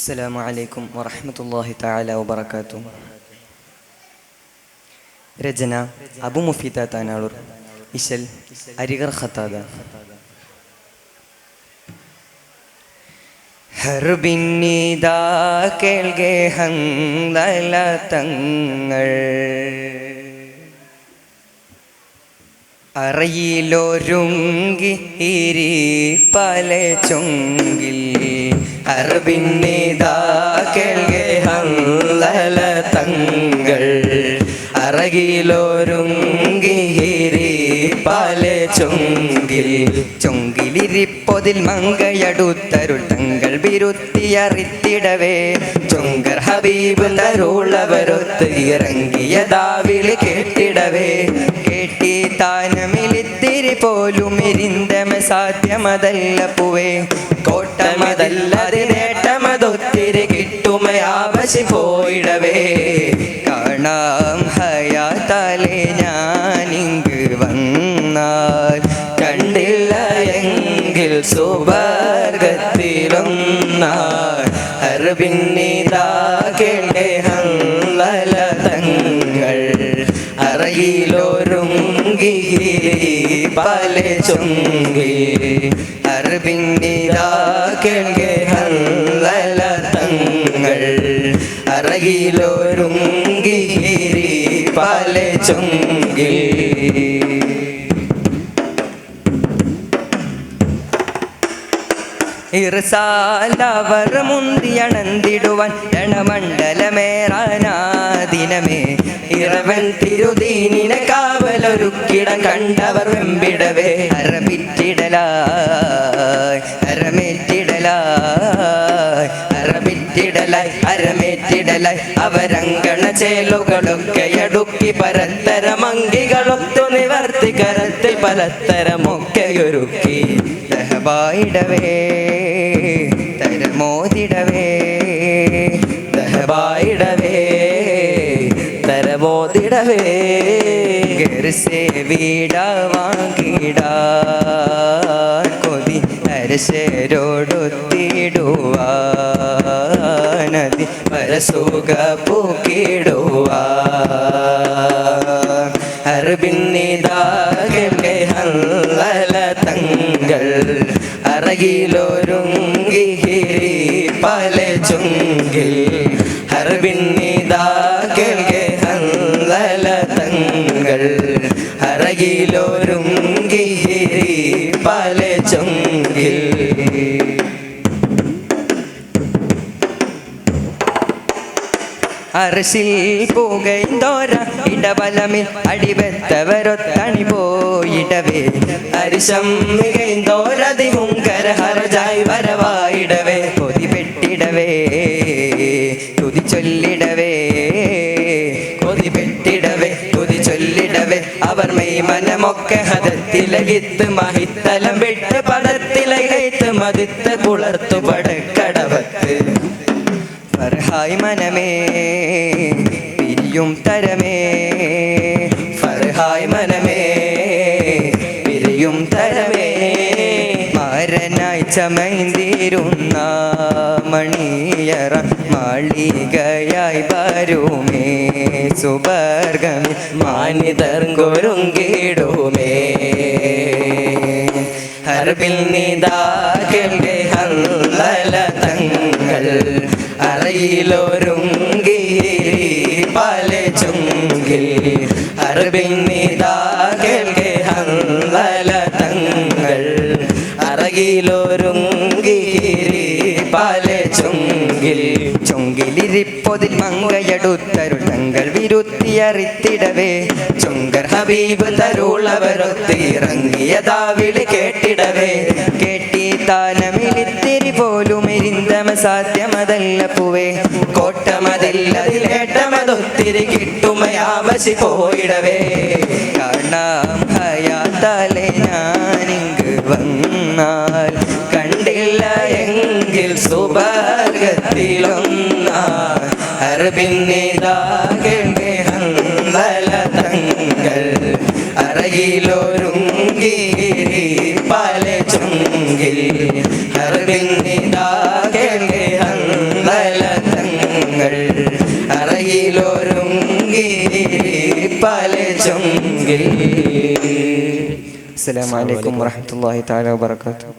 السلام عليكم ورحمة الله تعالى وبركاته. രചന അബു മുഫീദ താനാളൂർ, ഇശൽ അരികർ Qatada. ഹർബിന്നിദാ കേൾകെ Handala തങ്ങൾ, അറയിലൊരുങ്ങി പല ചൊങ്കിൽ. അർബിന്നിദാ കേൾകെ Handala തങ്ങൾ, അറകിലൊരുങ്ങി പല ചൊങ്കിൽ. ചൊങ്കിലിരിപ്പൊതിൽ മങ്കയടുത്തരുൾ തങ്ങൾ വിരുത്തിയറിത്തിടവേ, ചൊങ്കർ ഹബീബ് തരുളവരൊത്ത് ഇറങ്ങിയതാവിളി കേട്ടിടവേ. കേട്ടി താനമിലിത്തിരി പോലും ഇരുന്തമ സാധ്യമതല്ല പൂവേ, കോട്ടമതല്ലത് നേട്ടമതൊത്തിരി കിട്ടുമയാവശി പോയിടവേ. കാണാം ഹയാത്താലെ ഞാനിങ്ക് വന്നാൽ, കണ്ടില്ല എങ്കിൽ സുവർഗത്തിലൊന്നാൽ. ഹർബിന്നിദാ കേൾകെ ഹന്തല തങ്ങൾ, അറയിലൊരുങ്ങി പല ചൊങ്കിൽ. ഹർബിന്നിദാ കേൾകെ ഹന്തല തങ്ങൾ, അറയിലൊരുങ്ങി പല ചൊങ്കിൽ. ഇർസാലവർ മുന്തിയണന്തിടുവാൻ രണമണ്ഡലമേറാനാദിനമേ, ഇറവൻ തിരുദീനിനെ കാവലൊരുക്കിടം കണ്ടവർ വെമ്പിടവേ. അരമിറ്റിടലായ് അരമേറ്റിടലായ് അരമിറ്റിടലായ് അരമേറ്റിടലായ് അവരങ്കണ ചേലുകളൊക്കെ അടുക്കി പരത്തരമങ്കികളൊത്തു നിവർത്തി കരത്തിൽ പലത്തരമൊക്കെയൊരുക്കി. ദഹബായിടവേ തരമോദിടവേ, ദഹബായിടവേ തരമോദിടവേ. ഗർസേ വീട വാങ്ങിടാൻ കൊതി അരശരോടൊത്തിടുവാനതി പരസുഖ പൂക്കിടുവാൻ. ഹർബിന്നിദാ കേൾകെ ഹന്തല തങ്ങൾ, അറകിലൊരുങ്ങി പല ചൊങ്കിൽ. ഹർബിന്നിദാ കേൾകെ ഹന്തല തങ്ങൾ, അറകിലൊരുങ്ങി പല ചൊങ്കിൽ. അർശിൽ പുകൈന്തോര ഇടബലമിൽ അടിവെത്തവരൊത്തണി പോയിടവേ. അരിശം മികൈന്തോരതി മുങ്കര ഹർജായി വരവായിടവേ. കൊതിപെട്ടിടവേ തുതി ചൊല്ലിടവേ, കൊതിപെട്ടിടവേ തുതി ചൊല്ലിടവേ. അവർ മെയ് മനമൊക്കെ ഹദത്തിലകിത്ത് മഹിത്തലം വിട്ട് പദത്തിലകൈത്ത് മതിത്ത് പുളർത്തു പടക്കടവത്ത്. ഫർഹായ് മനമേ പിരിയും തരമേ, ഫർഹായ് മനമേ പിരിയും തരമേ. മാരനായി ചമൈന്തിരുന്ന മണിയറ മാളികയായി വരുമേ, സുവർഗമേ മാനിതർങ്കൊരുങ്കിടുമേ. ഹർബിന്നിദാ കേൾകെ ഹന്തല തങ്ങൾ, അറയിലൊരുങ്ങി പല ചൊങ്കിൽ. ഹർബിന്നിദാ കേൾകെ ഹന്തല തങ്ങൾ, അറകിലൊരുങ്ങി പല ചൊങ്കിൽ. ചൊങ്കിലിരിപ്പൊതിൽ മങ്കയടുത്തരുൾ തങ്ങൾ വിരുത്തിയറിത്തിടവേ, ചൊങ്കർ ഹബീബ് തരുളവരൊത്ത് ഇറങ്ങിയതാവിളി കേട്ടിടവേ. കേട്ടി താനമിലിത്തിരി പോലും ഇരുന്തമ സാധ്യമതല്ല പൂവേ, കോട്ടമതില്ലതിലേട്ടമതൊത്തിരി കിട്ടുമയാവശി പോയിടവേ. കാണാം ഹയാത്താലെ ഞാനിങ്ക് വന്നാൽ, കണ്ടില്ല എങ്കിൽ സുവർഗത്തിലൊന്നാൽ. ഹർബിന്നിദാ കേൾകെ ഹന്തല തങ്ങൾ, അറയിലൊരുങ്ങി പല ചൊങ്കിൽ. ഹർബിന്നിദാ കേൾകെ ഹന്തല കയ്യിലൊരുങ്ങി പല ചുങ്കിൽ. അസ്സലാമു അലൈക്കും വറഹ്മത്തുള്ളാഹി തആല വബറകാതുഹു.